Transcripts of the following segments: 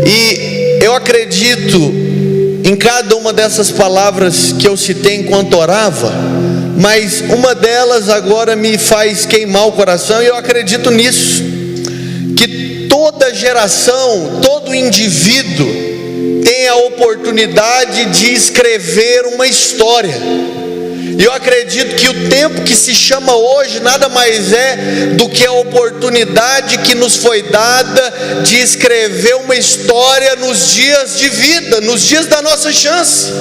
E eu acredito em cada uma dessas palavras que eu citei enquanto orava, mas uma delas agora me faz queimar o coração, e eu acredito nisso, que toda geração, todo indivíduo tem a oportunidade de escrever uma história. E eu acredito que o tempo que se chama hoje nada mais é do que a oportunidade que nos foi dada de escrever uma história nos dias de vida, nos dias da nossa chance.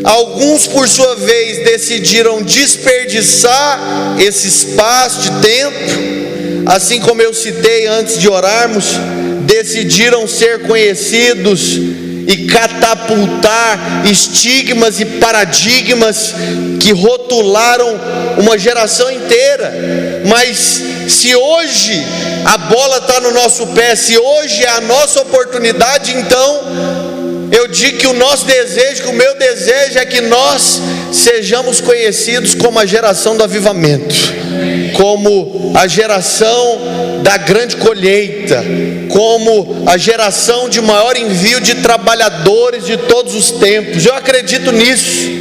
Alguns, por sua vez, decidiram desperdiçar esse espaço de tempo, assim como eu citei antes de orarmos, decidiram ser conhecidos e catapultar estigmas e paradigmas que rotularam uma geração inteira. Mas se hoje a bola está no nosso pé, se hoje é a nossa oportunidade, então eu digo que o nosso desejo, que o meu desejo é que nós sejamos conhecidos como a geração do avivamento, como a geração da grande colheita, como a geração de maior envio de trabalhadores de todos os tempos. Eu acredito nisso.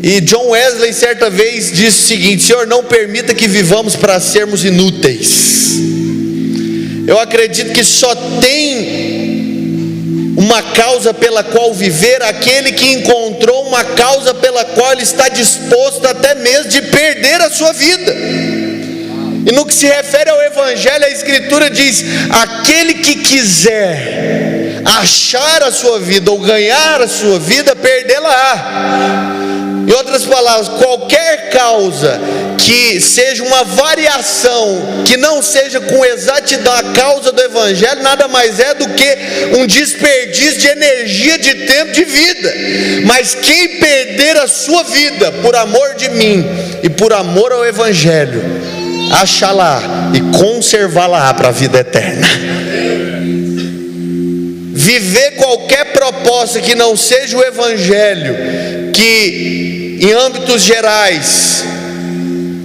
E John Wesley certa vez disse o seguinte: Senhor, não permita que vivamos para sermos inúteis. Eu acredito que só tem uma causa pela qual viver aquele que encontrou uma causa pela qual ele está disposto até mesmo de perder a sua vida. E no que se refere ao Evangelho, a Escritura diz: aquele que quiser achar a sua vida ou ganhar a sua vida, perdê-la-á. Em outras palavras, qualquer causa que seja uma variação, que não seja com exatidão a causa do Evangelho, nada mais é do que um desperdício de energia, de tempo, de vida. Mas quem perder a sua vida por amor de mim e por amor ao Evangelho, achá-la e conservá-la para a vida eterna. Viver qualquer proposta que não seja o Evangelho, que em âmbitos gerais,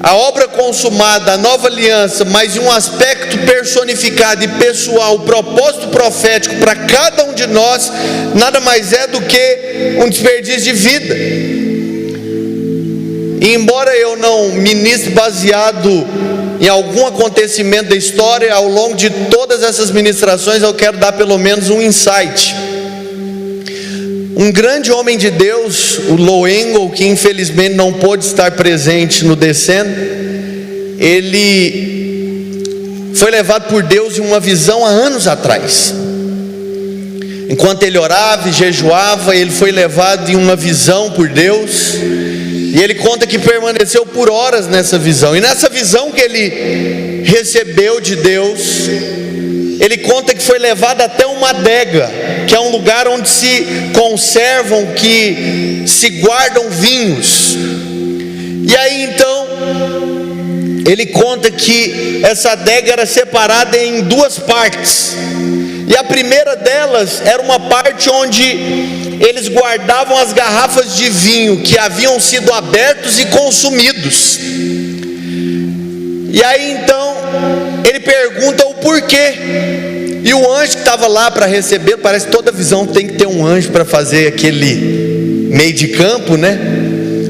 a obra consumada, a nova aliança, mas em um aspecto personificado e pessoal, o propósito profético para cada um de nós, nada mais é do que um desperdício de vida. E embora eu não ministre baseado em algum acontecimento da história, ao longo de todas essas ministrações eu quero dar pelo menos um insight. Um grande homem de Deus, o Low Engle, que infelizmente não pôde estar presente no Descendo, ele foi levado por Deus em uma visão há anos atrás. Enquanto ele orava e jejuava, ele foi levado em uma visão por Deus, e ele conta que permaneceu por horas nessa visão. E nessa visão que ele recebeu de Deus, ele conta que foi levado até uma adega, que é um lugar onde se conservam, que se guardam vinhos. E aí então ele conta que essa adega era separada em duas partes, e a primeira delas era uma parte onde eles guardavam as garrafas de vinho que haviam sido abertos e consumidos. E aí então ele pergunta o porquê. E o anjo que estava lá para receber, parece que toda visão tem que ter um anjo para fazer aquele meio de campo, né?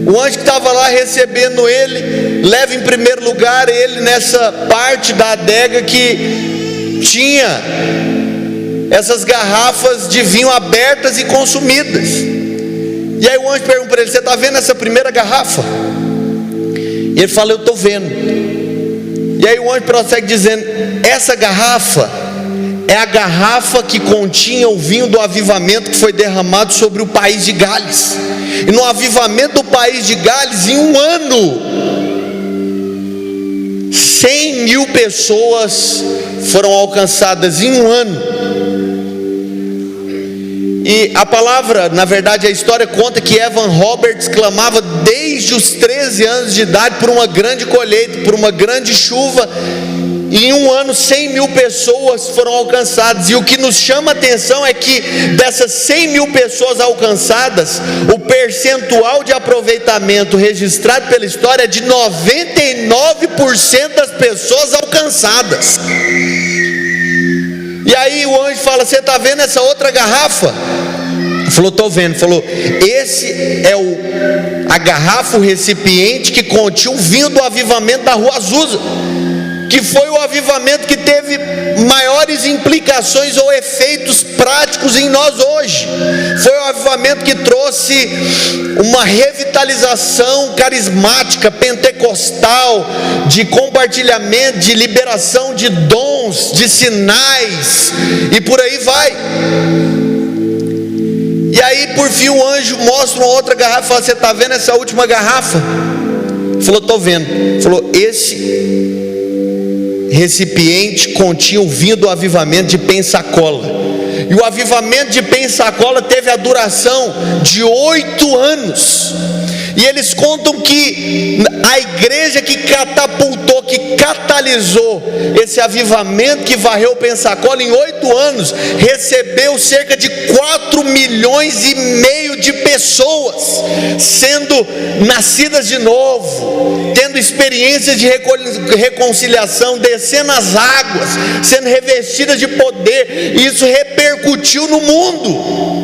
O anjo que estava lá recebendo ele, leva em primeiro lugar ele nessa parte da adega que tinha essas garrafas de vinho abertas e consumidas. E aí o anjo pergunta para ele: você está vendo essa primeira garrafa? E ele fala: eu estou vendo. E aí o anjo prossegue dizendo: essa garrafa é a garrafa que continha o vinho do avivamento que foi derramado sobre o país de Gales. E no avivamento do país de Gales, em um ano, 100.000 pessoas foram alcançadas em um ano. E a palavra, na verdade a história conta que Evan Roberts clamava desde os 13 anos de idade por uma grande colheita, por uma grande chuva. E em um ano 100.000 pessoas foram alcançadas. E o que nos chama a atenção é que dessas 100.000 pessoas alcançadas, o percentual de aproveitamento registrado pela história é de 99% das pessoas alcançadas. E aí o anjo fala: você está vendo essa outra garrafa? Falou: estou vendo. Falou: esse é a garrafa, o recipiente que continha o vinho do avivamento da rua Azusa, que foi o avivamento que teve maiores implicações ou efeitos práticos em nós hoje. Foi o avivamento que trouxe uma revitalização carismática, pentecostal, de compartilhamento, de liberação de dons, de sinais, e por aí vai. E aí por fim o anjo mostra uma outra garrafa e fala: você está vendo essa última garrafa? Falou: estou vendo. Falou: esse recipiente continha o vinho do avivamento de Pensacola. E o avivamento de Pensacola teve a duração de 8 anos. E eles contam que a igreja que catapultou, que catalisou esse avivamento que varreu Pensacola em 8 anos, recebeu cerca de 4,5 milhões de pessoas sendo nascidas de novo, tendo experiências de reconciliação, descendo as águas, sendo revestidas de poder. E isso repercutiu no mundo.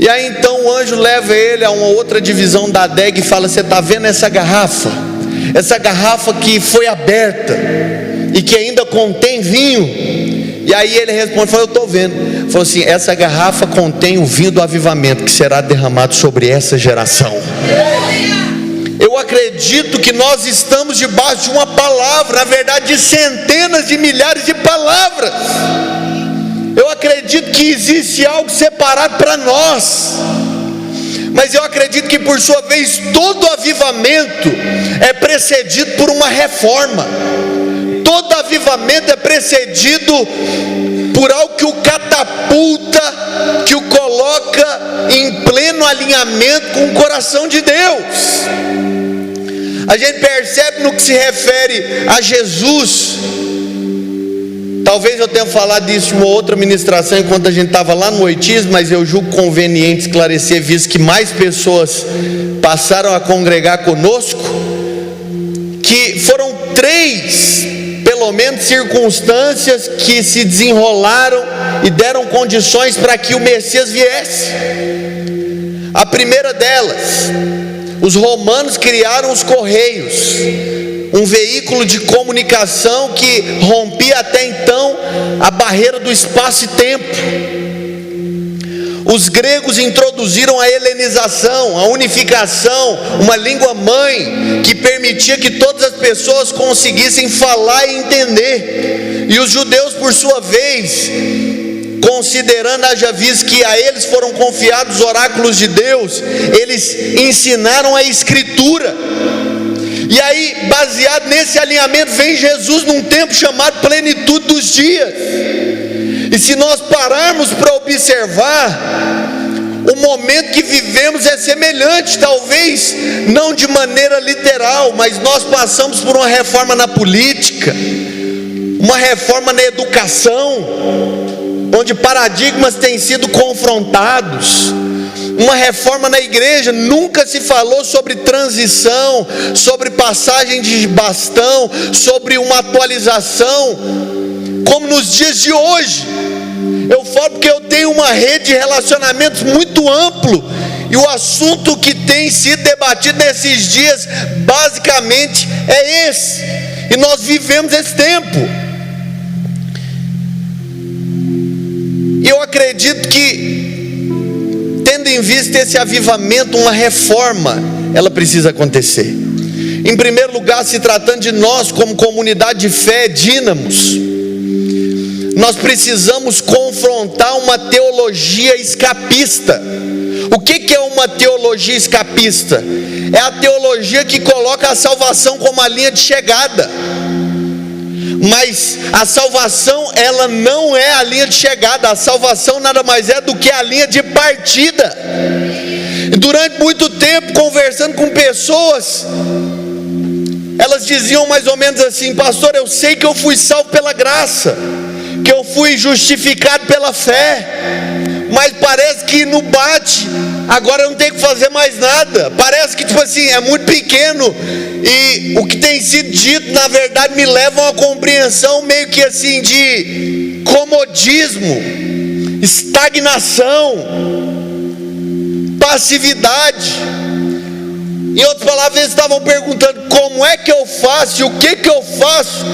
E aí então o anjo leva ele a uma outra divisão da adega e fala: você está vendo essa garrafa? Essa garrafa que foi aberta e que ainda contém vinho? E aí ele responde: eu estou vendo. Falou assim: essa garrafa contém o vinho do avivamento que será derramado sobre essa geração. Eu acredito que nós estamos debaixo de uma palavra, na verdade de centenas de milhares de palavras. Eu acredito que existe algo separado para nós, mas eu acredito que por sua vez todo avivamento é precedido por uma reforma. Todo avivamento é precedido por algo que o catapulta, que o coloca em pleno alinhamento com o coração de Deus. A gente percebe no que se refere a Jesus. Talvez eu tenha falado disso em uma outra ministração enquanto a gente estava lá no oitismo, mas eu julgo conveniente esclarecer, visto que mais pessoas passaram a congregar conosco, que foram 3, pelo menos, circunstâncias que se desenrolaram e deram condições para que o Messias viesse. A primeira delas, os romanos criaram os correios, um veículo de comunicação que rompia até então a barreira do espaço e tempo. Os gregos introduziram a helenização, a unificação, uma língua mãe que permitia que todas as pessoas conseguissem falar e entender. E os judeus, por sua vez, considerando, haja visto que a eles foram confiados os oráculos de Deus, eles ensinaram a escritura. E aí, baseado nesse alinhamento, vem Jesus num tempo chamado plenitude dos dias. E se nós pararmos para observar, o momento que vivemos é semelhante, talvez não de maneira literal, mas nós passamos por uma reforma na política, uma reforma na educação, onde paradigmas têm sido confrontados, uma reforma na igreja. Nunca se falou sobre transição, sobre passagem de bastão, sobre uma atualização, como nos dias de hoje. Eu falo porque eu tenho uma rede de relacionamentos muito amplo, e o assunto que tem sido debatido nesses dias, basicamente, é esse. E nós vivemos esse tempo. E eu acredito que, tendo em vista esse avivamento, uma reforma, ela precisa acontecer. Em primeiro lugar, se tratando de nós como comunidade de fé, dínamos, nós precisamos confrontar uma teologia escapista. O que é uma teologia escapista? É a teologia que coloca a salvação como a linha de chegada. Mas a salvação, ela não é a linha de chegada. A salvação nada mais é do que a linha de partida. E durante muito tempo, conversando com pessoas, elas diziam mais ou menos assim: pastor, eu sei que eu fui salvo pela graça, que eu fui justificado pela fé, mas parece que não bate, agora eu não tenho que fazer mais nada. Parece que tipo assim, é muito pequeno, E o que tem sido dito, na verdade, me leva a uma compreensão meio que assim de comodismo, estagnação, passividade. Em outras palavras, eles estavam perguntando: como é que eu faço e o que eu faço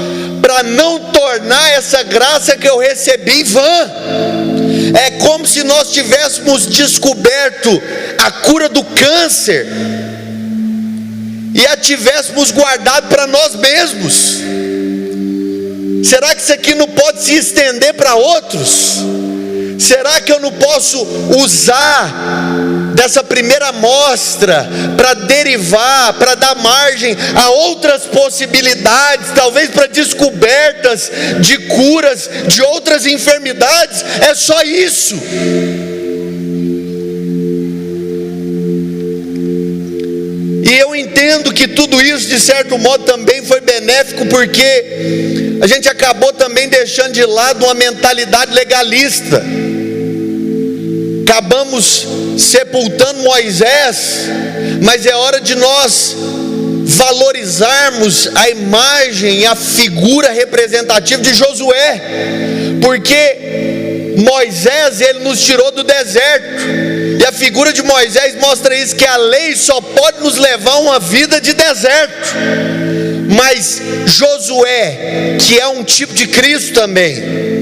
para não tornar essa graça que eu recebi vã? É como se nós tivéssemos descoberto a cura do câncer e a tivéssemos guardado para nós mesmos. Será que isso aqui não pode se estender para outros? Será que eu não posso usar dessa primeira amostra para derivar, para dar margem a outras possibilidades, talvez para descobertas de curas de outras enfermidades? É só isso. E eu entendo que tudo isso, de certo modo, também foi benéfico, porque a gente acabou também deixando de lado uma mentalidade legalista. Acabamos sepultando Moisés, mas é hora de nós valorizarmos a imagem e a figura representativa de Josué, porque Moisés, ele nos tirou do deserto, e a figura de Moisés mostra isso, que a lei só pode nos levar a uma vida de deserto, mas Josué, que é um tipo de Cristo também,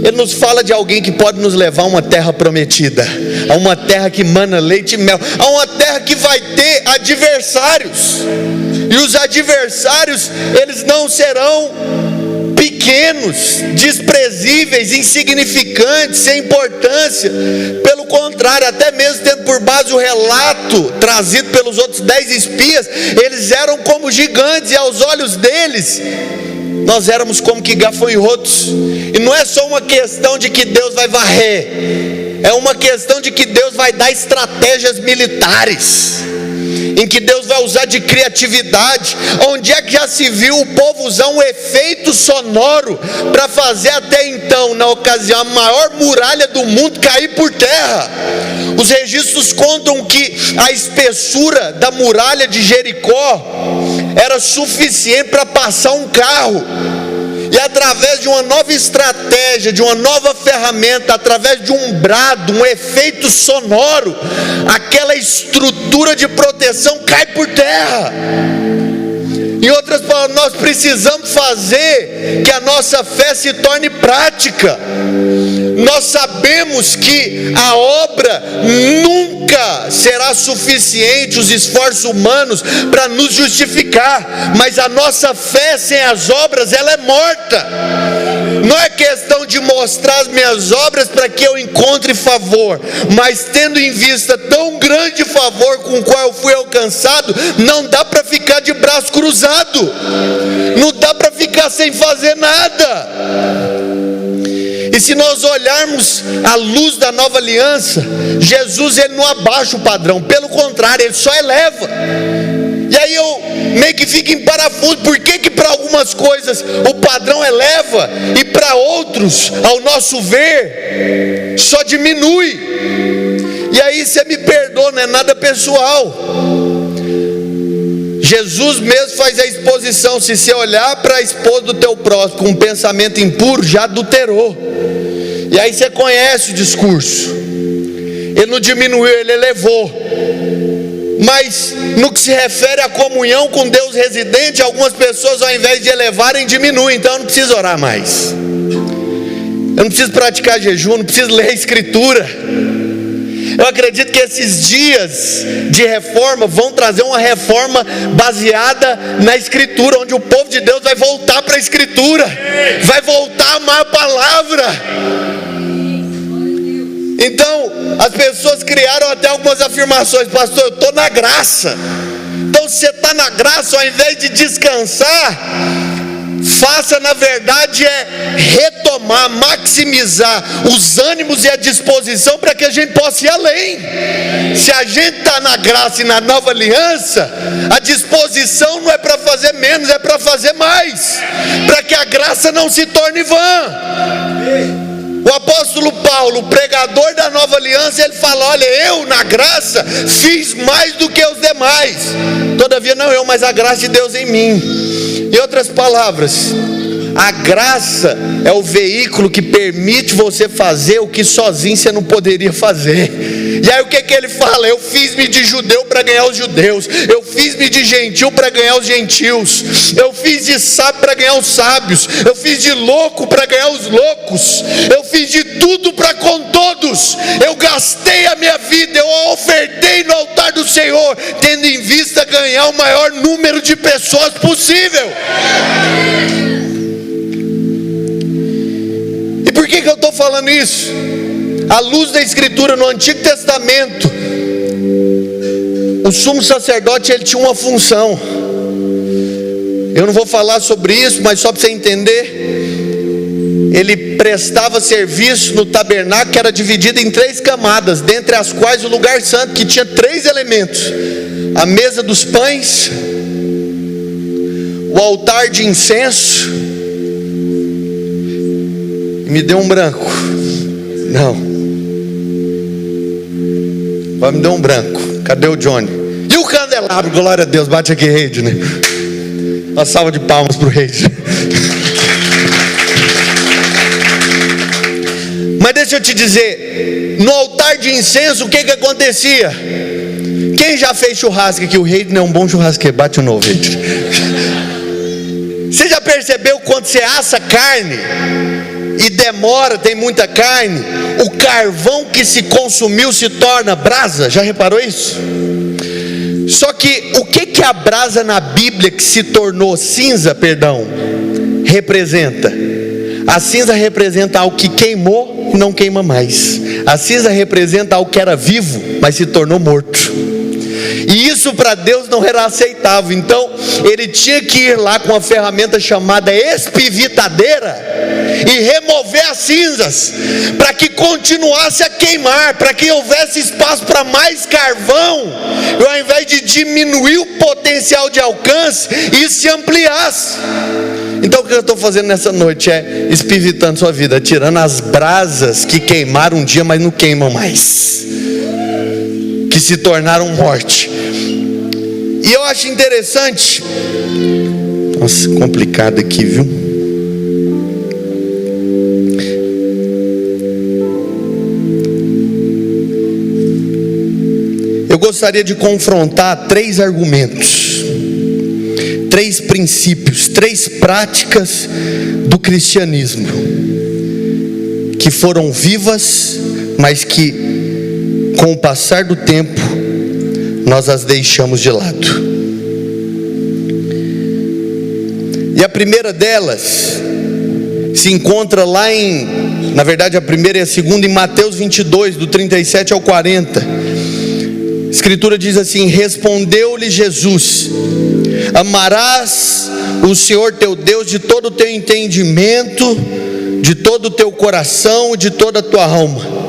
ele nos fala de alguém que pode nos levar a uma terra prometida, a uma terra que mana leite e mel, a uma terra que vai ter adversários, e os adversários, eles não serão pequenos, desprezíveis, insignificantes, sem importância. Pelo contrário, até mesmo tendo por base o relato trazido pelos outros 10 espias, eles eram como gigantes, e aos olhos deles nós éramos como que gafanhotos. E não é só uma questão de que Deus vai varrer, é uma questão de que Deus vai dar estratégias militares, em que Deus vai usar de criatividade. Onde é que já se viu o povo usar um efeito sonoro para fazer até então, na ocasião, a maior muralha do mundo cair por terra? Os registros contam que a espessura da muralha de Jericó era suficiente para passar um carro. E através de uma nova estratégia, de uma nova ferramenta, através de um brado, um efeito sonoro, aquela estrutura de proteção cai por terra. Em outras palavras, nós precisamos fazer que a nossa fé se torne prática. Nós sabemos que a obra nunca será suficiente, os esforços humanos, para nos justificar, mas a nossa fé sem as obras, ela é morta. Não é questão de mostrar as minhas obras para que eu encontre favor, mas tendo em vista tão grande favor com o qual eu fui alcançado, não dá para ficar de braço cruzado, não dá para ficar sem fazer nada. E se nós olharmos a luz da nova aliança, Jesus, ele não abaixa o padrão, pelo contrário, ele só eleva. E aí eu meio que fico em parafuso. Por que para algumas coisas o padrão eleva e para outros, ao nosso ver, só diminui? E aí você me perdoa, não é nada pessoal. Jesus mesmo faz a exposição: se você olhar para a esposa do teu próximo com um pensamento impuro, já adulterou. E aí você conhece o discurso. Ele não diminuiu, ele elevou. Mas no que se refere à comunhão com Deus residente, algumas pessoas, ao invés de elevarem, diminuem. Então eu não preciso orar mais, eu não preciso praticar jejum, não preciso ler a Escritura. Eu acredito que esses dias de reforma vão trazer uma reforma baseada na Escritura, onde o povo de Deus vai voltar para a Escritura, vai voltar a amar a palavra. Então, as pessoas criaram até algumas afirmações: pastor, eu estou na graça. Então, se você está na graça, ao invés de descansar, faça, na verdade, retomar, maximizar os ânimos e a disposição para que a gente possa ir além. Se a gente está na graça e na nova aliança, a disposição não é para fazer menos, é para fazer mais, para que a graça não se torne vã. O apóstolo Paulo, o pregador da nova aliança, ele fala: olha, eu na graça fiz mais do que os demais, todavia não eu, mas a graça de Deus em mim. Em outras palavras, a graça é o veículo que permite você fazer o que sozinho você não poderia fazer. E aí o que ele fala? Eu fiz-me de judeu para ganhar os judeus, eu fiz-me de gentil para ganhar os gentios, eu fiz de sábio para ganhar os sábios, eu fiz de louco para ganhar os loucos, eu fiz de tudo para com todos, eu gastei a minha vida, eu a ofertei no altar do Senhor, tendo em vista ganhar o maior número de pessoas possível. E por que eu estou falando isso? À luz da Escritura, no Antigo Testamento, o sumo sacerdote, ele tinha uma função. Eu não vou falar sobre isso, mas só para você entender, ele prestava serviço no tabernáculo, que era dividido em 3 camadas, dentre as quais o lugar santo, que tinha 3 elementos: a mesa dos pães, o altar de incenso, me deu um branco, não, vai me dar um branco, cadê o Johnny? E o candelabro, glória a Deus, bate aqui, Reide, né? Uma salva de palmas para o Reide. Mas deixa eu te dizer, no altar de incenso, o que acontecia? Quem já fez churrasco aqui? O Reide não é um bom churrasqueiro, bate o novo, Reide. Você já percebeu quando você assa carne e demora, tem muita carne, o carvão que se consumiu se torna brasa? Já reparou isso? Só que o que a brasa na Bíblia que se tornou cinza, representa? A cinza representa algo que queimou e não queima mais. A cinza representa algo que era vivo, mas se tornou morto. E isso para Deus não era aceitável. Então ele tinha que ir lá com uma ferramenta chamada espivitadeira e remover as cinzas, para que continuasse a queimar, para que houvesse espaço para mais carvão, e ao invés de diminuir o potencial de alcance, isso se ampliasse. Então o que eu estou fazendo nessa noite é espivitando sua vida, tirando as brasas que queimaram um dia, mas não queimam mais, que se tornaram morte. E eu acho interessante, nossa, complicado aqui, viu? Eu gostaria de confrontar 3 argumentos, 3 princípios, 3 práticas do cristianismo, que foram vivas, mas que com o passar do tempo nós as deixamos de lado. E a primeira delas se encontra lá na verdade a primeira e a segunda em Mateus 22, do 37 ao 40. A Escritura diz assim: respondeu-lhe Jesus: amarás o Senhor teu Deus de todo o teu entendimento, de todo o teu coração e de toda a tua alma.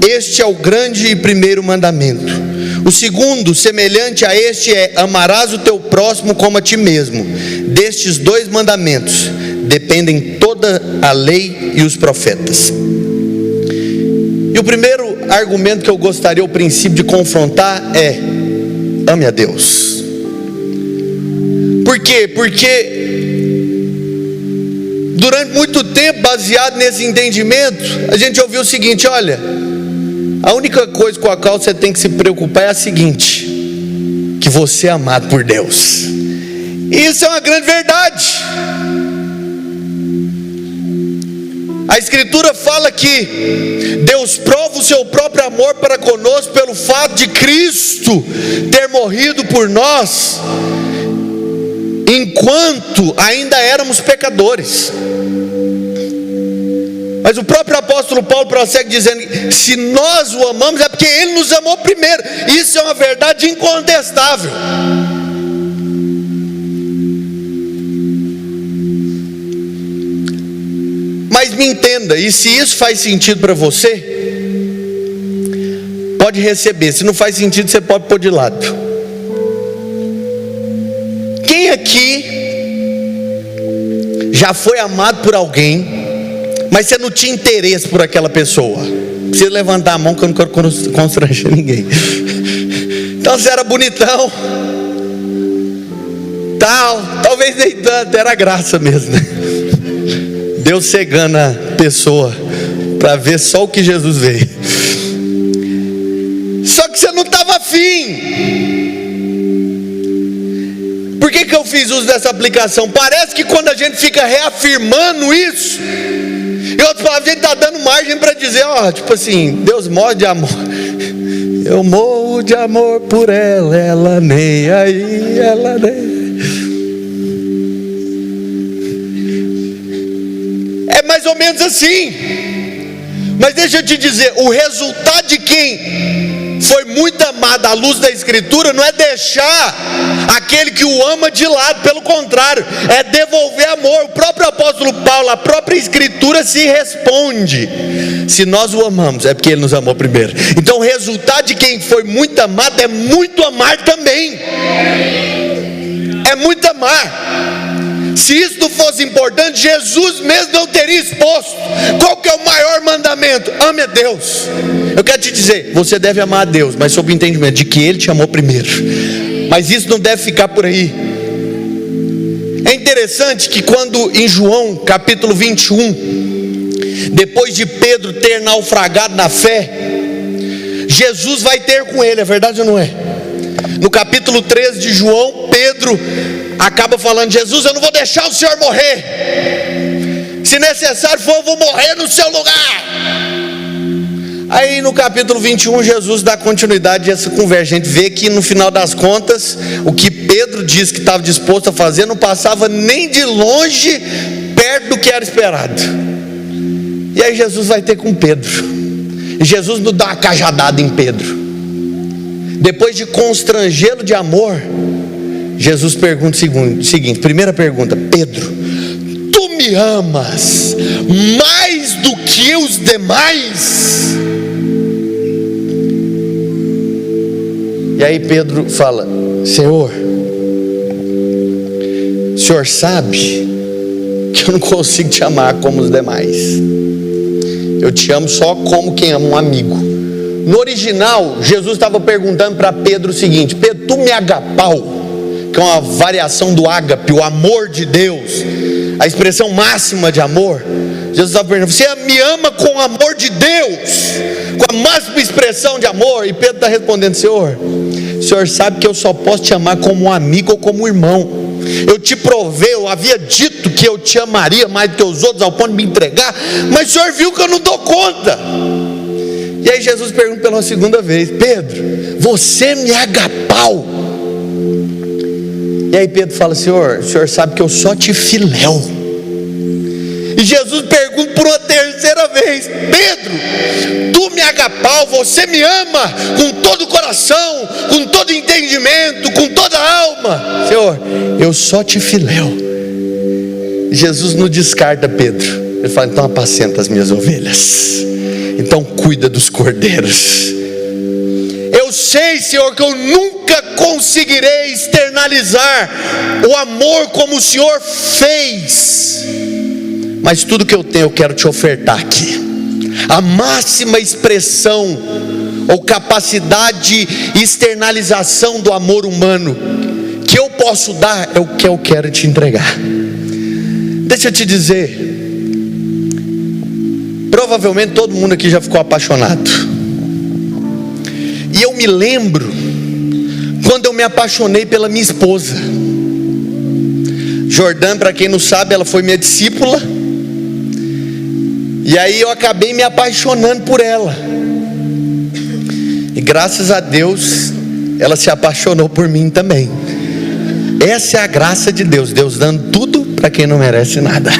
Este é o grande e primeiro mandamento. O segundo, semelhante a este, é: amarás o teu próximo como a ti mesmo. Destes 2 mandamentos dependem toda a lei e os profetas. E o primeiro argumento que eu gostaria, o princípio de confrontar, é: ame a Deus. Por quê? Porque durante muito tempo, baseado nesse entendimento, a gente ouviu o seguinte: olha, a única coisa com a qual você tem que se preocupar é a seguinte: que você é amado por Deus. E isso é uma grande verdade. A Escritura fala que Deus prova o seu próprio amor para conosco pelo fato de Cristo ter morrido por nós enquanto ainda éramos pecadores. Mas o próprio apóstolo Paulo prossegue dizendo: se nós o amamos é porque Ele nos amou primeiro. Isso é uma verdade incontestável. Mas me entenda, e se isso faz sentido para você, pode receber. Se não faz sentido, você pode pôr de lado. Quem aqui já foi amado por alguém, mas você não tinha interesse por aquela pessoa. Não precisa levantar a mão que eu não quero constranger ninguém. Então você era bonitão, talvez nem tanto, era graça mesmo, né? Deus cegando a pessoa para ver só o que Jesus veio. Só que você não estava afim. Por que eu fiz uso dessa aplicação? Parece que quando a gente fica reafirmando isso, em outras palavras, a gente está dando margem para dizer, tipo assim, Deus morre de amor. Eu morro de amor por ela, ela nem aí, ela nem. É mais ou menos assim. Mas deixa eu te dizer, o resultado de quem foi muito amado à luz da Escritura não é deixar aquele que o ama de lado, pelo contrário, é devolver amor. O próprio apóstolo Paulo, a própria Escritura se responde: se nós o amamos, é porque ele nos amou primeiro. Então o resultado de quem foi muito amado é muito amar também. É muito amar. Se isso não fosse importante, Jesus mesmo não teria exposto. Qual que é o maior mandamento? Ame a Deus. Eu quero te dizer, você deve amar a Deus, mas sob o entendimento de que Ele te amou primeiro. Mas isso não deve ficar por aí. É interessante que quando em João capítulo 21, depois de Pedro ter naufragado na fé, Jesus vai ter com ele, é verdade ou não é? No capítulo 13 de João, Pedro acaba falando: Jesus, eu não vou deixar o Senhor morrer. Se necessário for, eu vou morrer no seu lugar. Aí no capítulo 21, Jesus dá continuidade a essa conversa. A gente vê que no final das contas, o que Pedro disse que estava disposto a fazer não passava nem de longe perto do que era esperado. E aí Jesus vai ter com Pedro. E Jesus não dá uma cajadada em Pedro. Depois de constrangê-lo de amor, Jesus pergunta o seguinte, primeira pergunta: Pedro, tu me amas mais do que os demais? E aí Pedro fala: Senhor, o Senhor sabe que eu não consigo te amar como os demais. Eu te amo só como quem ama um amigo. No original, Jesus estava perguntando para Pedro o seguinte: Pedro, tu me agapau, que é uma variação do ágape, o amor de Deus, a expressão máxima de amor. Jesus estava perguntando: você me ama com o amor de Deus, com a máxima expressão de amor? E Pedro está respondendo: Senhor, o Senhor sabe que eu só posso te amar como um amigo ou como um irmão. Eu te provei, eu havia dito que eu te amaria mais do que os outros, ao ponto de me entregar, mas o Senhor viu que eu não dou conta. E aí Jesus pergunta pela segunda vez: Pedro, você me agapau? E aí Pedro fala: Senhor, o Senhor sabe que eu só te filéu. E Jesus pergunta por uma terceira vez: Pedro, tu me agapau, você me ama com todo o coração, com todo o entendimento, com toda a alma? Senhor, eu só te filéu. Jesus não descarta Pedro. Ele fala: então apacenta as minhas ovelhas, então cuida dos cordeiros. Eu sei, Senhor, que eu nunca conseguirei externalizar o amor como o Senhor fez, mas tudo que eu tenho eu quero te ofertar aqui. A máxima expressão ou capacidade de externalização do amor humano que eu posso dar é o que eu quero te entregar. Deixa eu te dizer, provavelmente todo mundo aqui já ficou apaixonado. E eu me lembro quando eu me apaixonei pela minha esposa. Jordã, para quem não sabe, ela foi minha discípula. E aí eu acabei me apaixonando por ela. E graças a Deus, ela se apaixonou por mim também. Essa é a graça de Deus, Deus dando tudo para quem não merece nada.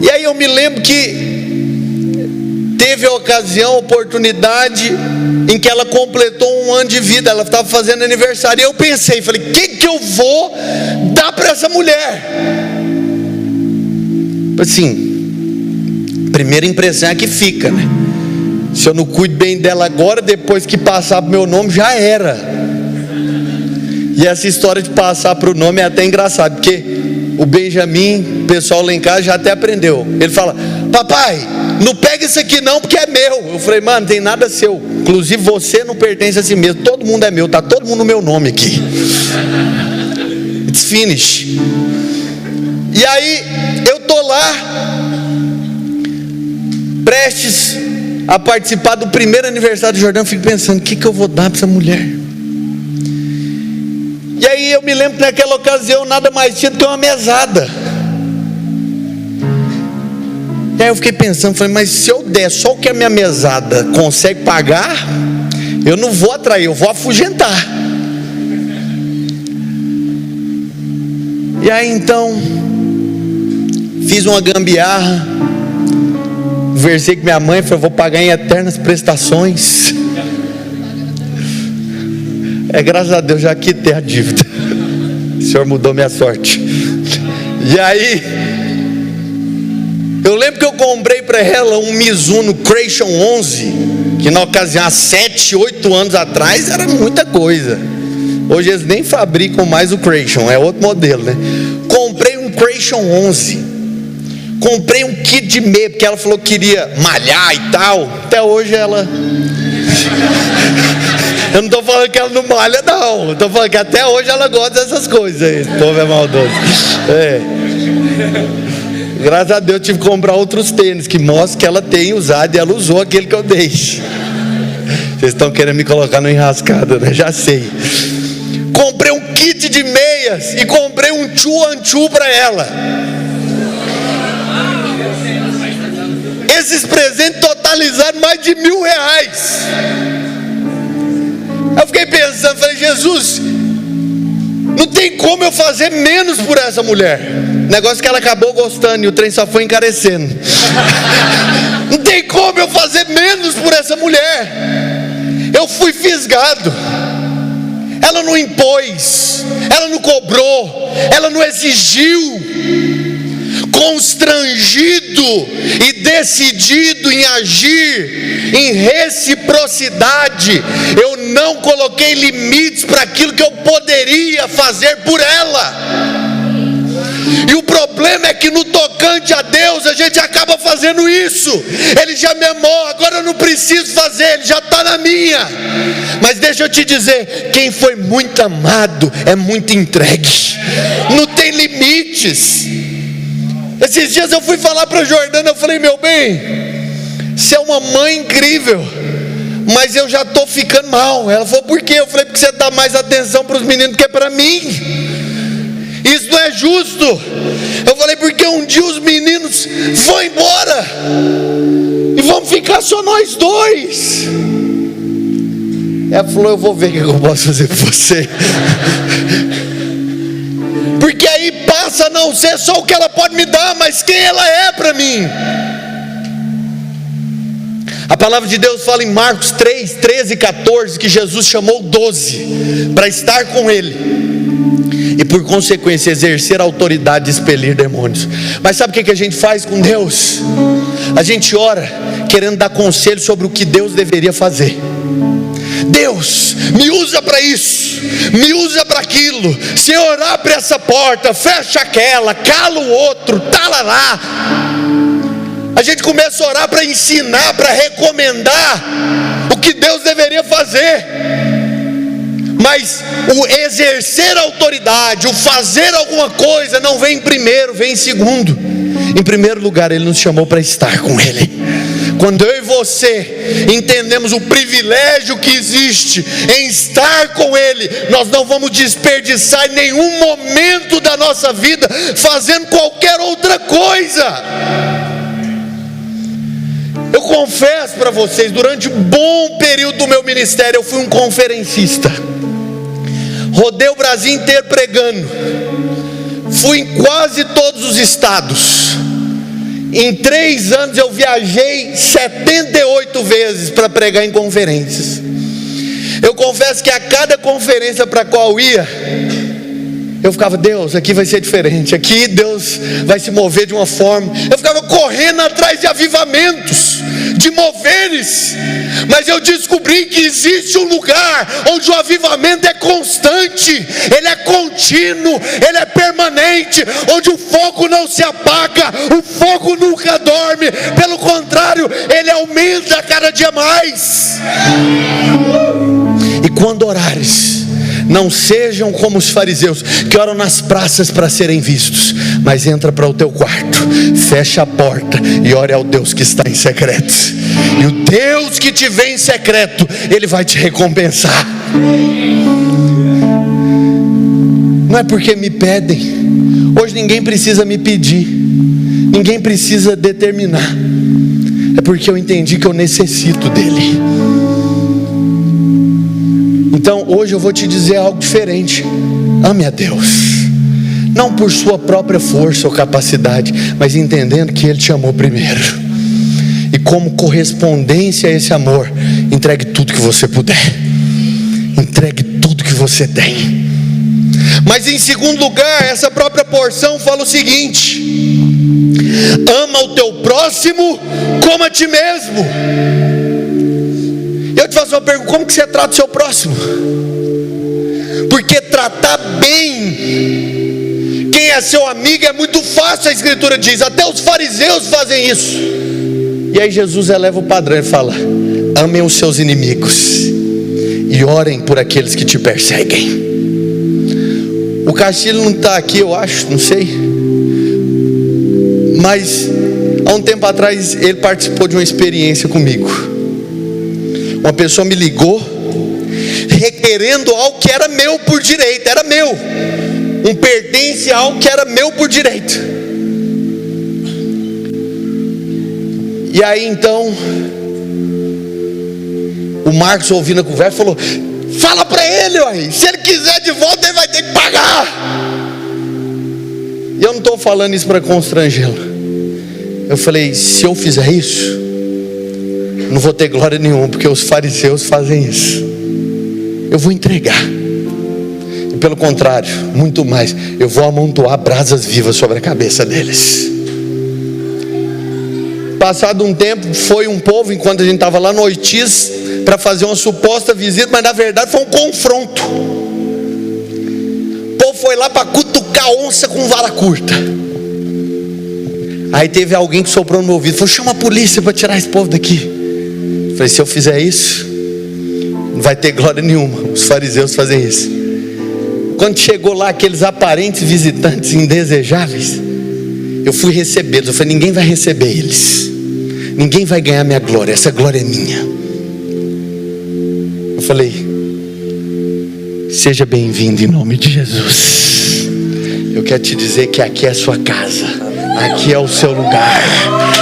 E aí eu me lembro que teve a ocasião, a oportunidade em que ela completou 1 ano de vida. Ela estava fazendo aniversário. E eu pensei, falei: o que eu vou dar para essa mulher? Assim, primeira impressão é que fica, né? Se eu não cuido bem dela agora, depois que passar pro meu nome, já era. E essa história de passar pro nome é até engraçado, porque o Benjamin, o pessoal lá em casa já até aprendeu. Ele fala: papai, não pega isso aqui não, porque é meu. Eu falei: mano, não tem nada seu. Inclusive você não pertence a si mesmo. Todo mundo é meu, tá todo mundo no meu nome aqui. It's finished. E aí eu tô lá, prestes a participar do primeiro aniversário do Jordão. Fico pensando: o que eu vou dar para essa mulher? E aí eu me lembro que naquela ocasião nada mais tinha do que uma mesada. E aí eu fiquei pensando, falei: mas se eu der só o que a minha mesada consegue pagar, eu não vou atrair, eu vou afugentar. E aí então fiz uma gambiarra, conversei com minha mãe, falei: vou pagar em eternas prestações. Graças a Deus já quitei a dívida. O Senhor mudou minha sorte. E aí eu lembro que eu comprei para ela um Mizuno Creation 11, que na ocasião há 7, 8 anos atrás era muita coisa. Hoje eles nem fabricam mais o Creation, é outro modelo, né? Comprei um Creation 11, comprei um kit de meia, porque ela falou que queria malhar e tal. Até hoje ela... Eu não estou falando que ela não malha, não. Estou falando que até hoje ela gosta dessas coisas. Esse povo é maldoso. Graças a Deus eu tive que comprar outros tênis que mostram que ela tem usado, e ela usou aquele que eu dei. Vocês estão querendo me colocar no enrascado, né? Já sei. Comprei um kit de meias e comprei um 2-on-2 para ela. Esses presentes totalizaram mais de R$1.000. Eu fiquei pensando, falei: Jesus, não tem como eu fazer menos por essa mulher. Negócio que ela acabou gostando e o trem só foi encarecendo. Não tem como eu fazer menos por essa mulher. Eu fui fisgado. Ela não impôs, ela não cobrou, ela não exigiu. Constrangido e decidido em agir em reciprocidade, eu não coloquei limites para aquilo que eu poderia fazer por ela. E o problema é que no tocante a Deus a gente acaba fazendo isso. Ele já me amou, agora eu não preciso fazer, ele já está na minha. Mas deixa eu te dizer, quem foi muito amado é muito entregue. Não tem limites. Esses dias eu fui falar para a Jordana, eu falei: meu bem, você é uma mãe incrível, mas eu já estou ficando mal. Ela falou: por quê? Eu falei: porque você dá mais atenção para os meninos do que para mim. Isso não é justo. Eu falei: porque um dia os meninos vão embora e vamos ficar só nós dois. Ela falou: eu vou ver o que eu posso fazer por você. Porque aí passa a não ser só o que ela pode me dar, mas quem ela é para mim. A palavra de Deus fala em Marcos 3, 13 e 14 que Jesus chamou 12 para estar com ele e por consequência exercer a autoridade de expelir demônios. Mas sabe o que a gente faz com Deus? A gente ora querendo dar conselho sobre o que Deus deveria fazer. Deus, me usa para isso, me usa para aquilo. Se eu orar para essa porta, fecha aquela, cala o outro, talalá. A gente começa a orar para ensinar, para recomendar o que Deus deveria fazer. Mas o exercer a autoridade, o fazer alguma coisa, não vem em primeiro, vem em segundo. Em primeiro lugar, Ele nos chamou para estar com Ele. Quando eu e você entendemos o privilégio que existe em estar com Ele, nós não vamos desperdiçar nenhum momento da nossa vida fazendo qualquer outra coisa. Eu confesso para vocês, durante um bom período do meu ministério, eu fui um conferencista. Rodei o Brasil inteiro pregando. Fui em quase todos os estados. Em 3 anos eu viajei 78 vezes para pregar em conferências. Eu confesso que a cada conferência para a qual ia, eu ficava: Deus, aqui vai ser diferente, aqui Deus vai se mover de uma forma. Eu ficava correndo atrás de avivamentos, de moveres, mas eu descobri que existe um lugar onde o avivamento é constante, ele é contínuo, ele é permanente, onde o fogo não se apaga, o fogo nunca dorme, pelo contrário, ele aumenta a cada dia mais. E quando orares, não sejam como os fariseus, que oram nas praças para serem vistos, mas entra para o teu quarto, fecha a porta e ore ao Deus que está em secreto, e o Deus que te vê em secreto, Ele vai te recompensar. Não é porque me pedem, hoje ninguém precisa me pedir, ninguém precisa determinar, é porque eu entendi que eu necessito dEle. Então hoje eu vou te dizer algo diferente: ame a Deus, não por sua própria força ou capacidade, mas entendendo que Ele te amou primeiro, e como correspondência a esse amor, entregue tudo que você puder, entregue tudo que você tem. Mas em segundo lugar, essa própria porção fala o seguinte: ama o teu próximo como a ti mesmo. Eu te faço uma pergunta: como que você trata o seu próximo? Porque tratar bem quem é seu amigo é muito fácil, a Escritura diz, até os fariseus fazem isso. E aí Jesus eleva o padrão e fala: amem os seus inimigos e orem por aqueles que te perseguem. O Castilho não está aqui, eu acho, não sei, mas há um tempo atrás ele participou de uma experiência comigo. Uma pessoa me ligou requerendo algo que era meu por direito, era meu, um pertence a algo que era meu por direito. E aí então o Marcos, ouvindo a conversa, falou: fala para ele, ué, se ele quiser de volta ele vai ter que pagar. E eu não estou falando isso para constrangê-lo. Eu falei: se eu fizer isso, não vou ter glória nenhuma, porque os fariseus fazem isso. Eu vou entregar, e pelo contrário, muito mais, eu vou amontoar brasas vivas sobre a cabeça deles. Passado um tempo, foi um povo, enquanto a gente estava lá no Oitis, para fazer uma suposta visita, mas na verdade foi um confronto. O povo foi lá para cutucar onça com vara curta. Aí teve alguém que soprou no meu ouvido, falou: chama a polícia para tirar esse povo daqui. Eu falei: se eu fizer isso, não vai ter glória nenhuma. Os fariseus fazem isso. Quando chegou lá aqueles aparentes visitantes indesejáveis, eu fui recebê-los. Eu falei: ninguém vai receber eles, ninguém vai ganhar minha glória, essa glória é minha. Eu falei: seja bem-vindo em nome de Jesus. Eu quero te dizer que aqui é a sua casa, aqui é o seu lugar,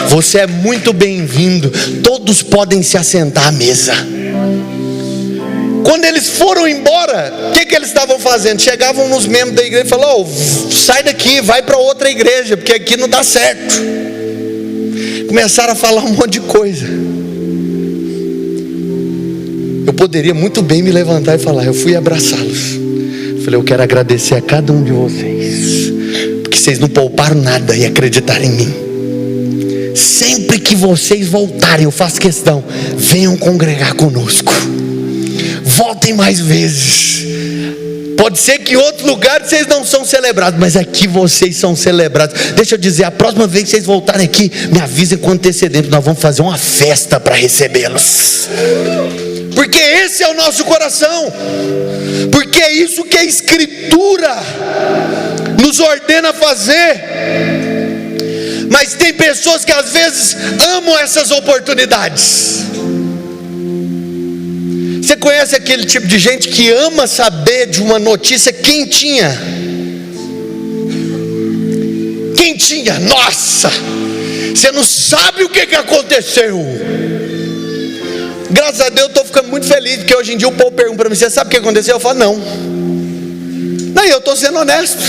você é muito bem-vindo, todos podem se assentar à mesa. Quando eles foram embora, o que eles estavam fazendo? Chegavam nos membros da igreja e falavam: oh, sai daqui, vai para outra igreja, porque aqui não dá certo. Começaram a falar um monte de coisa. Eu poderia muito bem me levantar e falar: eu fui abraçá-los. Falei: eu quero agradecer a cada um de vocês, porque vocês não pouparam nada e acreditaram em mim. Sempre que vocês voltarem, eu faço questão, venham congregar conosco, voltem mais vezes. Pode ser que em outro lugar vocês não são celebrados, mas aqui vocês são celebrados. Deixa eu dizer, a próxima vez que vocês voltarem aqui, me avisem com antecedência, nós vamos fazer uma festa para recebê-los. Porque esse é o nosso coração, porque é isso que a Escritura nos ordena fazer. Mas tem pessoas que às vezes amam essas oportunidades. Você conhece aquele tipo de gente que ama saber de uma notícia quentinha? Quentinha, nossa, você não sabe o que aconteceu. Graças a Deus eu estou ficando muito feliz, porque hoje em dia o povo pergunta para mim: você sabe o que aconteceu? Eu falo: não, eu estou sendo honesto.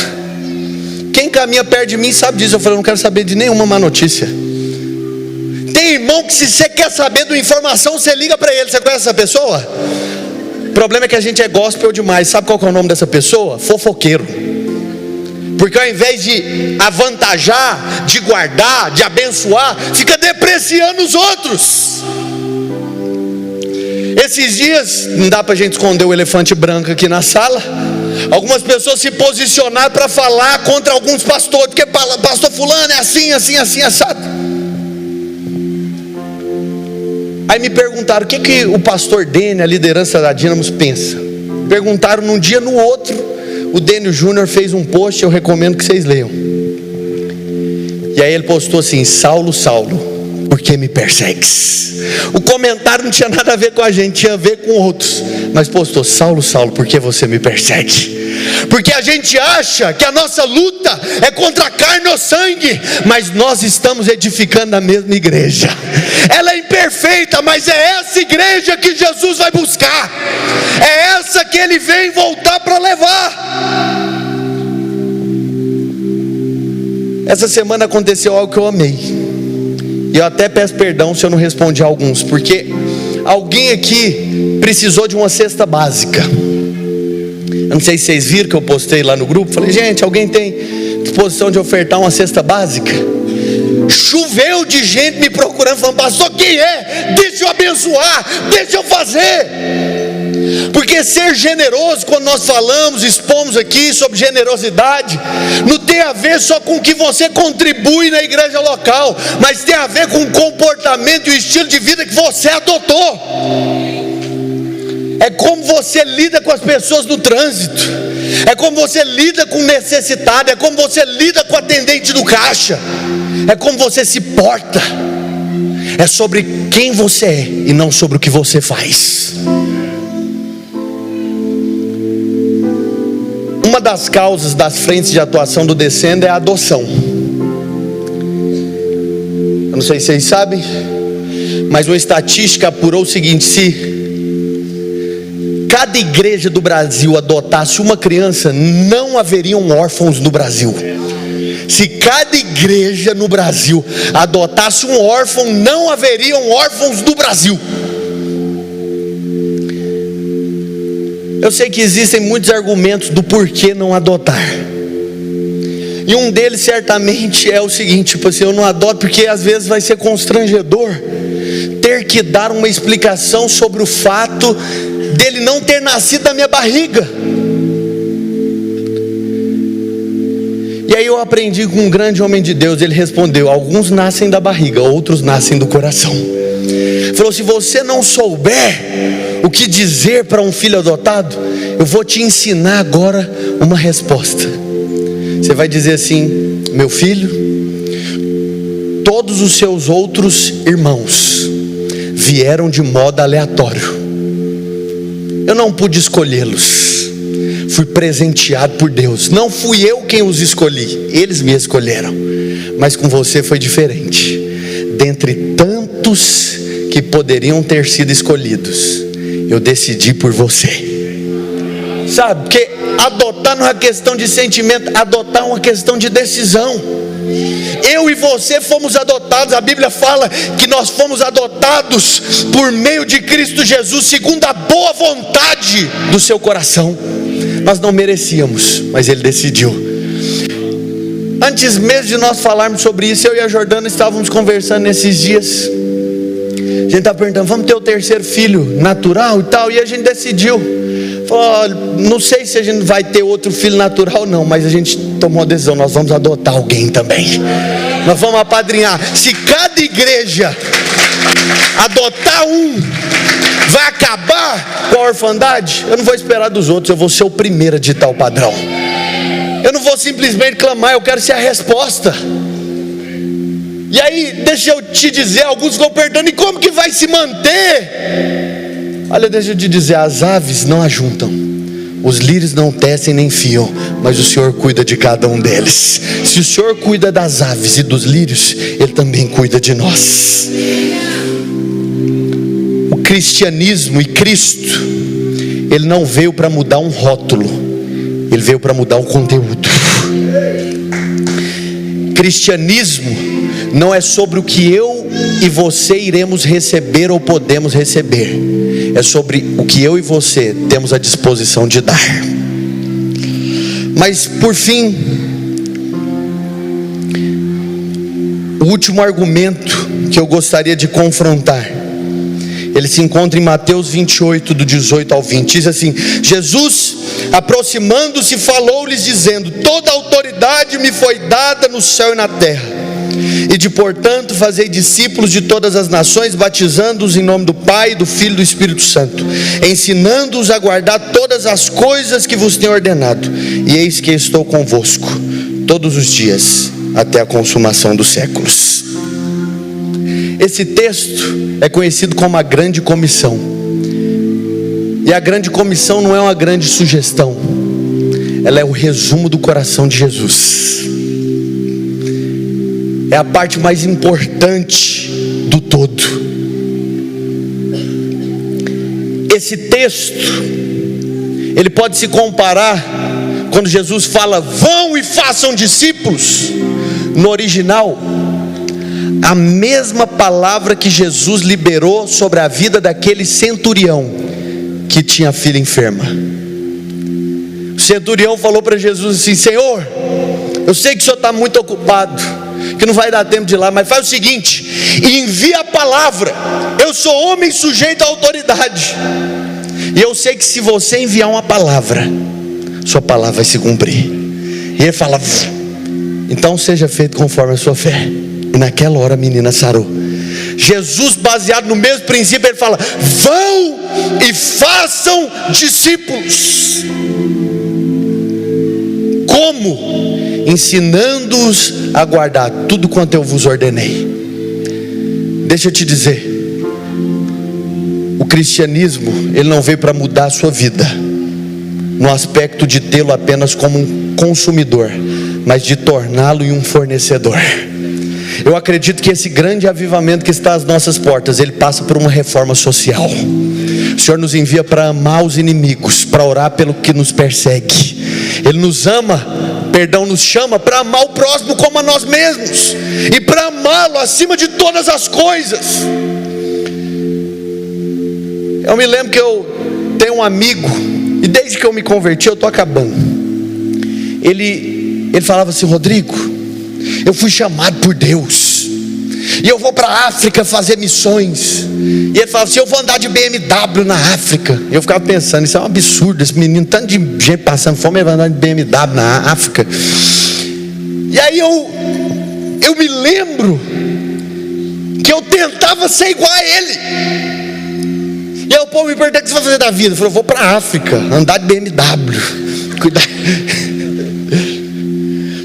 Quem caminha perto de mim sabe disso. Eu falei: eu não quero saber de nenhuma má notícia. Tem irmão que, se você quer saber de uma informação, você liga para ele. Você conhece essa pessoa? O problema é que a gente é gospel demais. Sabe qual que é o nome dessa pessoa? Fofoqueiro. Porque ao invés de avantajar, de guardar, de abençoar, fica depreciando os outros. Esses dias, não dá para a gente esconder o elefante branco aqui na sala, algumas pessoas se posicionaram para falar contra alguns pastores, porque pastor fulano é assim, assim, assim, assado. Aí me perguntaram, o que o pastor Dênio, a liderança da Dínamos, pensa? Perguntaram num dia, no outro, o Dênio Júnior fez um post, eu recomendo que vocês leiam. E aí ele postou assim: Saulo, Saulo, por que me persegues? O comentário não tinha nada a ver com a gente, tinha a ver com outros, mas postou: Saulo, Saulo, por que você me persegue? Porque a gente acha que a nossa luta é contra a carne ou sangue, mas nós estamos edificando a mesma igreja. Ela é imperfeita, mas é essa igreja que Jesus vai buscar, é essa que Ele vem voltar para levar. Essa semana aconteceu algo que eu amei, e eu até peço perdão se eu não respondi a alguns, porque alguém aqui precisou de uma cesta básica. Eu não sei se vocês viram que eu postei lá no grupo. Falei: gente, alguém tem disposição de ofertar uma cesta básica? Choveu de gente me procurando, falando: pastor, quem é? Deixa eu abençoar, deixa eu fazer. Porque ser generoso, quando nós falamos, expomos aqui sobre generosidade, não tem a ver só com o que você contribui na igreja local, mas tem a ver com o comportamento e o estilo de vida que você adotou. É como você lida com as pessoas no trânsito, é como você lida com o necessitado, é como você lida com o atendente do caixa, é como você se porta. É sobre quem você é e não sobre o que você faz. Uma das causas das frentes de atuação do Descenda é a adoção. Eu não sei se vocês sabem, mas uma estatística apurou o seguinte: se cada igreja do Brasil adotasse uma criança, não haveriam órfãos no Brasil. Se cada igreja no Brasil adotasse um órfão, não haveriam órfãos no Brasil. Eu sei que existem muitos argumentos do porquê não adotar, e um deles certamente é o seguinte: tipo assim, eu não adoto porque às vezes vai ser constrangedor ter que dar uma explicação sobre o fato dele não ter nascido da minha barriga. E aí eu aprendi com um grande homem de Deus. Ele respondeu: alguns nascem da barriga, outros nascem do coração. Falou: se você não souber o que dizer para um filho adotado, eu vou te ensinar agora uma resposta. Você vai dizer assim: meu filho, todos os seus outros irmãos vieram de modo aleatório. Eu não pude escolhê-los, fui presenteado por Deus. Não fui eu quem os escolhi, eles me escolheram. Mas com você foi diferente. Dentre tantos que poderiam ter sido escolhidos, eu decidi por você. Sabe, porque adotar não é uma questão de sentimento, adotar é uma questão de decisão. Eu e você fomos adotados. A Bíblia fala que nós fomos adotados por meio de Cristo Jesus, segundo a boa vontade do seu coração. Nós não merecíamos, mas Ele decidiu. Antes mesmo de nós falarmos sobre isso, eu e a Jordana estávamos conversando nesses dias. A gente estava perguntando: vamos ter o terceiro filho natural e tal, e a gente decidiu. Falou: não sei se a gente vai ter outro filho natural não, mas a gente tomou a decisão: nós vamos adotar alguém também. Nós vamos apadrinhar. Se cada igreja adotar um, vai acabar com a orfandade. Eu não vou esperar dos outros, eu vou ser o primeiro a ditar o padrão. Eu não vou simplesmente clamar, eu quero ser a resposta. E aí, deixa eu te dizer, alguns vão perguntando: e como que vai se manter? Olha, deixa eu te dizer, as aves não ajuntam, os lírios não tecem nem fiam, mas o Senhor cuida de cada um deles. Se o Senhor cuida das aves e dos lírios, Ele também cuida de nós. O cristianismo e Cristo, Ele não veio para mudar um rótulo, Ele veio para mudar o conteúdo. Cristianismo não é sobre o que eu e você iremos receber ou podemos receber, é sobre o que eu e você temos a disposição de dar. Mas por fim, O último argumento que eu gostaria de confrontar, ele se encontra em Mateus 28, do 18 ao 20, diz assim: Jesus, aproximando-se, falou-lhes dizendo: toda autoridade me foi dada no céu e na terra, e de portanto fazei discípulos de todas as nações, batizando-os em nome do Pai, do Filho e do Espírito Santo, ensinando-os a guardar todas as coisas que vos tenho ordenado, e eis que estou convosco todos os dias, até a consumação dos séculos. Esse texto é conhecido como a grande comissão, e a grande comissão não é uma grande sugestão, ela é o resumo do coração de Jesus, é a parte mais importante do todo. Esse texto, ele pode se comparar, quando Jesus fala, vão e façam discípulos, no original, a mesma palavra que Jesus liberou sobre a vida daquele centurião, que tinha a filha enferma. O centurião falou para Jesus assim: Senhor, eu sei que o Senhor está muito ocupado, que não vai dar tempo de ir lá, mas faz o seguinte, envia a palavra, eu sou homem sujeito à autoridade, e eu sei que se você enviar uma palavra, sua palavra vai se cumprir. E ele fala: então seja feito conforme a sua fé. E naquela hora a menina sarou. Jesus, baseado no mesmo princípio, ele fala: vão e façam discípulos. Como? Ensinando-os a guardar tudo quanto eu vos ordenei. Deixa eu te dizer, o cristianismo, ele não veio para mudar a sua vida, no aspecto de tê-lo apenas como um consumidor, mas de torná-lo em um fornecedor. Eu acredito que esse grande avivamento que está às nossas portas, ele passa por uma reforma social. O Senhor nos envia para amar os inimigos, para orar pelo que nos persegue. Ele nos nos chama para amar o próximo como a nós mesmos, e para amá-lo acima de todas as coisas. Eu me lembro que eu tenho um amigo, e desde que eu me converti, eu estou acabando. Ele falava assim: Rodrigo, eu fui chamado por Deus, e eu vou para a África fazer missões. E ele falava assim: eu vou andar de BMW na África. E eu ficava pensando, isso é um absurdo, esse menino, tanto de gente passando fome, ele vai andar de BMW na África. E aí eu me lembro que eu tentava ser igual a ele. E aí o povo me perguntou: o que você vai fazer da vida? Eu falei: eu vou para a África, andar de BMW, cuidar.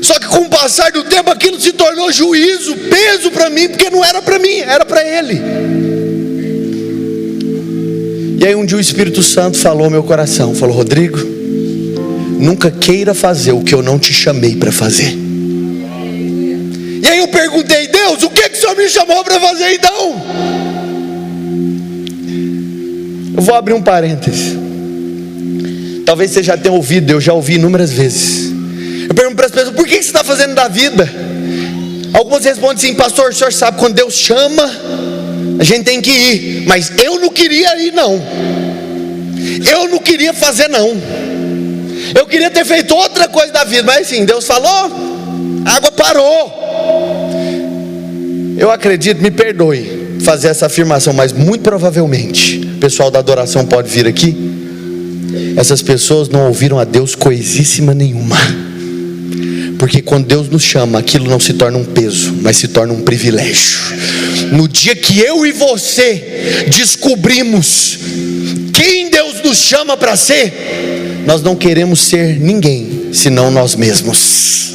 Só que com o passar do tempo, aquilo se tornou juízo, peso para mim, porque não era para mim, era para ele. E aí um dia o Espírito Santo falou ao meu coração, falou: Rodrigo, nunca queira fazer o que eu não te chamei para fazer. E aí eu perguntei: Deus, o que o Senhor me chamou para fazer então? Eu vou abrir um parêntese. Talvez você já tenha ouvido, eu já ouvi inúmeras vezes. Eu pergunto para as pessoas: por que você está fazendo da vida? Algumas respondem assim: pastor, o senhor sabe, quando Deus chama, a gente tem que ir. Mas eu não queria ir não. Eu não queria fazer não. Eu queria ter feito outra coisa da vida. Mas assim, Deus falou, a água parou. Eu acredito, me perdoe fazer essa afirmação, mas muito provavelmente, o pessoal da adoração pode vir aqui, essas pessoas não ouviram a Deus coisíssima nenhuma. Porque quando Deus nos chama, aquilo não se torna um peso, mas se torna um privilégio. No dia que eu e você descobrimos quem Deus nos chama para ser, nós não queremos ser ninguém senão nós mesmos.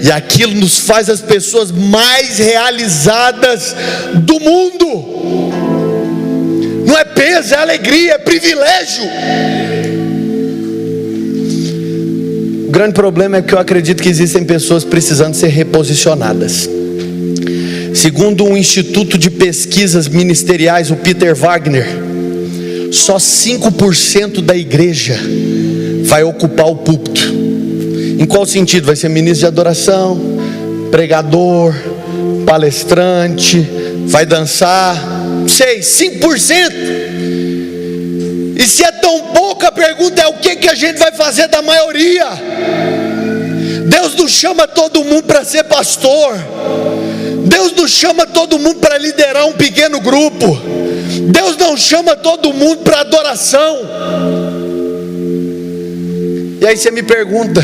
E aquilo nos faz as pessoas mais realizadas do mundo. Não é peso, é alegria, é privilégio. O grande problema é que eu acredito que existem pessoas precisando ser reposicionadas. Segundo um instituto de pesquisas ministeriais, o Peter Wagner, só 5% da igreja vai ocupar o púlpito. Em qual sentido? Vai ser ministro de adoração, pregador, palestrante, vai dançar, não sei, 5%. E se é tão pouco, a pergunta é: o que a gente vai fazer da maioria? Deus não chama todo mundo para ser pastor. Deus não chama todo mundo para liderar um pequeno grupo. Deus não chama todo mundo para adoração. E aí você me pergunta,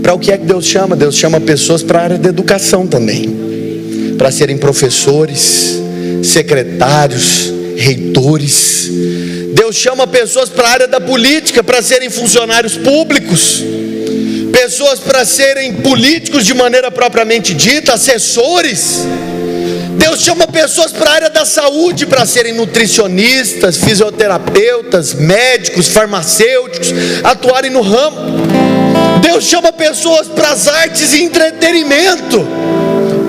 para o que é que Deus chama? Deus chama pessoas para a área da educação também, para serem professores, secretários, reitores. Deus chama pessoas para a área da política, para serem funcionários públicos, pessoas para serem políticos de maneira propriamente dita, assessores. Deus chama pessoas para a área da saúde, para serem nutricionistas, fisioterapeutas, médicos, farmacêuticos, atuarem no ramo. Deus chama pessoas para as artes e entretenimento,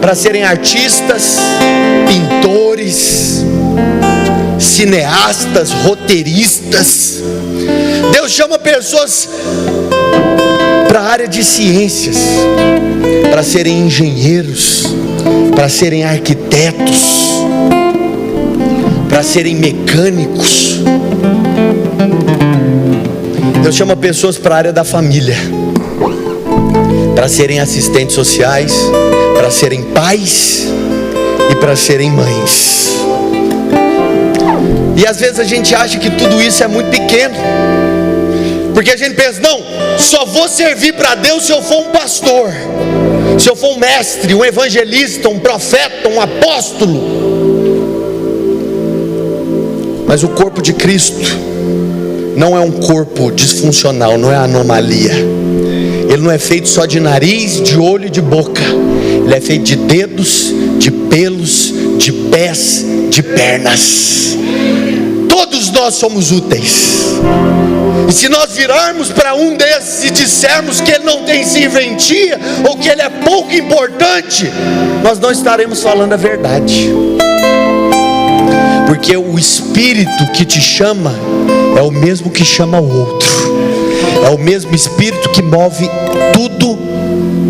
para serem artistas, pintores, cineastas, roteiristas. Deus chama pessoas para a área de ciências, para serem engenheiros, para serem arquitetos, para serem mecânicos. Deus chama pessoas para a área da família, para serem assistentes sociais, para serem pais e para serem mães. E às vezes a gente acha que tudo isso é muito pequeno, porque a gente pensa, não, só vou servir para Deus se eu for um pastor, se eu for um mestre, um evangelista, um profeta, um apóstolo. Mas o corpo de Cristo não é um corpo disfuncional, não é anomalia. Ele não é feito só de nariz, de olho e de boca. Ele é feito de dedos, de pelos, de pés, de pernas. Todos nós somos úteis. E se nós virarmos para um desses e dissermos que ele não tem serventia, ou que ele é pouco importante, nós não estaremos falando a verdade. Porque o Espírito que te chama é o mesmo que chama o outro. É o mesmo Espírito que move tudo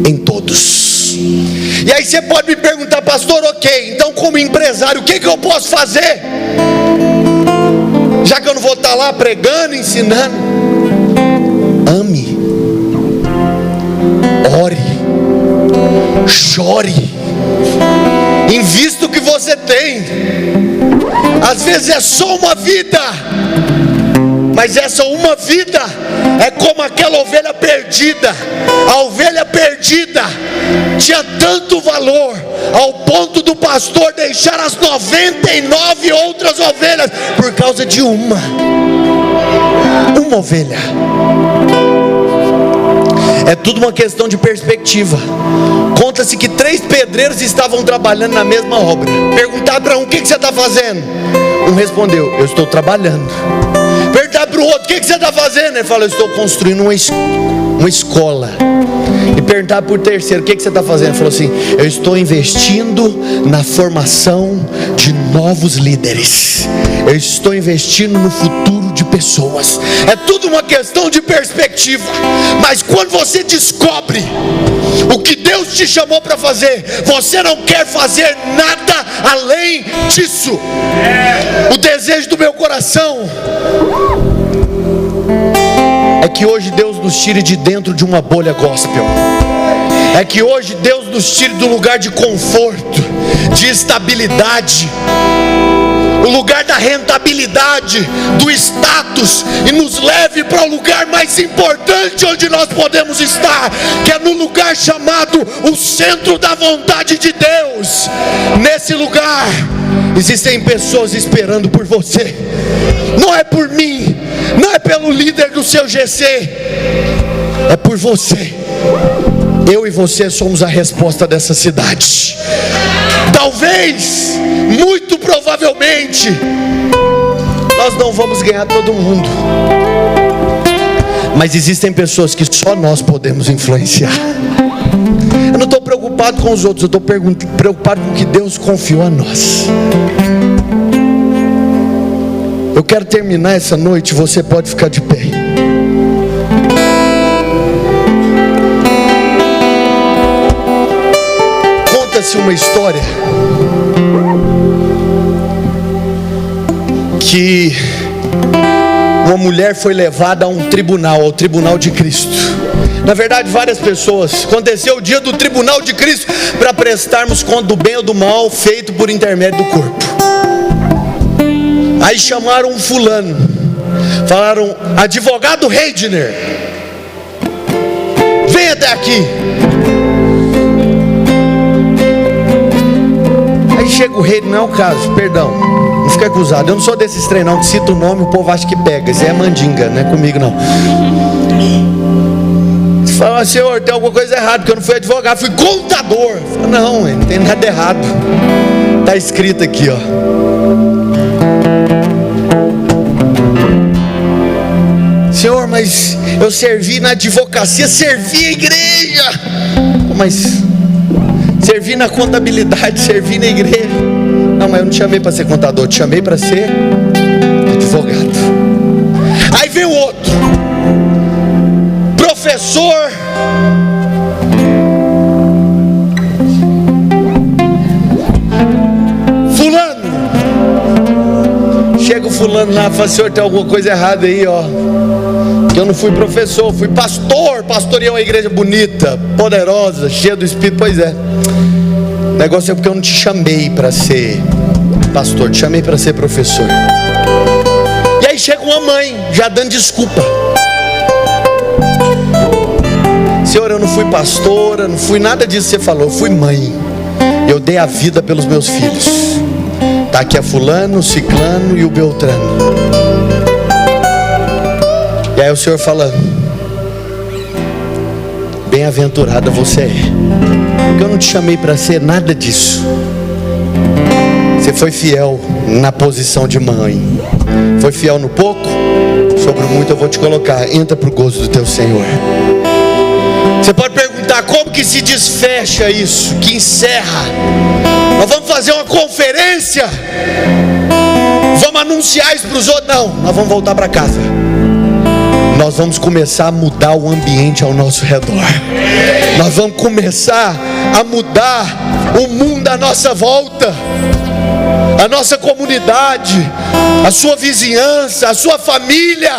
em todos. E aí você pode me perguntar, pastor, ok, então como empresário, o que eu posso fazer? Já que eu não vou estar lá pregando, ensinando. Ame, ore, chore, invista o que você tem. Às vezes é só uma vida, mas essa uma vida é como aquela ovelha perdida. A ovelha perdida tinha tanto valor ao ponto do pastor deixar as 99 outras ovelhas por causa de uma ovelha. É tudo uma questão de perspectiva. Conta-se que 3 pedreiros estavam trabalhando na mesma obra. Perguntaram para um, o que você está fazendo? Um respondeu, eu estou trabalhando. Perguntaram para o outro, o que você está fazendo? Ele falou, eu estou construindo uma escola. E perguntaram para o terceiro, o que você está fazendo? Ele falou assim, eu estou investindo na formação de novos líderes. Eu estou investindo no futuro de pessoas. É tudo uma questão de perspectiva. Mas quando você descobre o que Deus te chamou para fazer, você não quer fazer nada além disso. O desejo do meu coração é que hoje Deus nos tire de dentro de uma bolha gospel. É que hoje Deus nos tire do lugar de conforto, de estabilidade, o lugar da rentabilidade, do status, e nos leve para o lugar mais importante onde nós podemos estar, que é no lugar chamado o centro da vontade de Deus. Nesse lugar existem pessoas esperando por você. Não é por mim, não é pelo líder do seu GC, é por você. Eu e você somos a resposta dessa cidade. Talvez, muito provavelmente, nós não vamos ganhar todo mundo, mas existem pessoas que só nós podemos influenciar. Eu não estou preocupado com os outros, eu estou preocupado com o que Deus confiou a nós. Eu quero terminar essa noite, você pode ficar de pé. Conta-se uma história que uma mulher foi levada a um tribunal, ao tribunal de Cristo. Na verdade, várias pessoas. Aconteceu o dia do tribunal de Cristo para prestarmos conta do bem ou do mal feito por intermédio do corpo. Aí chamaram um fulano, falaram: advogado Heidner, vem até aqui. Aí chega o rei, não é o caso, perdão, não fica acusado, eu não sou desses treinão que cita o nome, o povo acha que pega, isso é mandinga, não é comigo não. Você fala: senhor, tem alguma coisa errada, porque eu não fui advogado, fui contador. Fala: não, não tem nada errado, está escrito aqui, ó. Senhor, mas eu servi na advocacia, servi a igreja. Mas servi na contabilidade, servi na igreja. Não, mas eu não te chamei para ser contador, eu te chamei para ser advogado. Aí vem o outro, professor. Fulano. Chega o fulano lá e fala: senhor, tem alguma coisa errada aí, ó. Eu não fui professor, fui pastor. Pastoreei uma igreja bonita, poderosa, cheia do Espírito. Pois é, o negócio é porque eu não te chamei para ser pastor, te chamei para ser professor. E aí chega uma mãe, já dando desculpa: senhor, eu não fui pastora, não fui nada disso que você falou, eu fui mãe. Eu dei a vida pelos meus filhos. Está aqui a fulano, o ciclano e o beltrano. E aí o Senhor fala: bem-aventurada você é, porque eu não te chamei para ser nada disso. Você foi fiel na posição de mãe, foi fiel no pouco, sobre o muito eu vou te colocar. Entra para o gozo do teu Senhor. Você pode perguntar: como que se desfecha isso, que encerra? Nós vamos fazer uma conferência, vamos anunciar isso para os outros? Não, nós vamos voltar para casa. Nós vamos começar a mudar o ambiente ao nosso redor. Nós vamos começar a mudar o mundo à nossa volta, a nossa comunidade, a sua vizinhança, a sua família.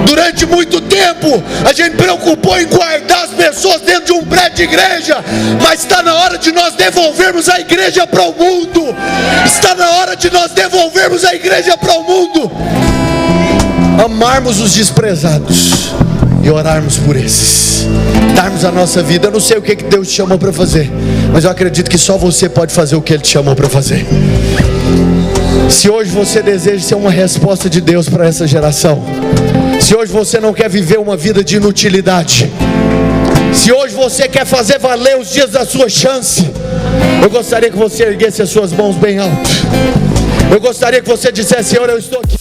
Durante muito tempo a gente preocupou em guardar as pessoas dentro de um prédio de igreja, mas está na hora de nós devolvermos a igreja para o mundo. Está na hora de nós devolvermos a igreja para o mundo. Amarmos os desprezados e orarmos por esses, darmos a nossa vida. Eu não sei o que Deus te chamou para fazer, mas eu acredito que só você pode fazer o que Ele te chamou para fazer. Se hoje você deseja ser uma resposta de Deus para essa geração, se hoje você não quer viver uma vida de inutilidade, se hoje você quer fazer valer os dias da sua chance, eu gostaria que você erguesse as suas mãos bem alto. Eu gostaria que você dissesse: Senhor, eu estou aqui.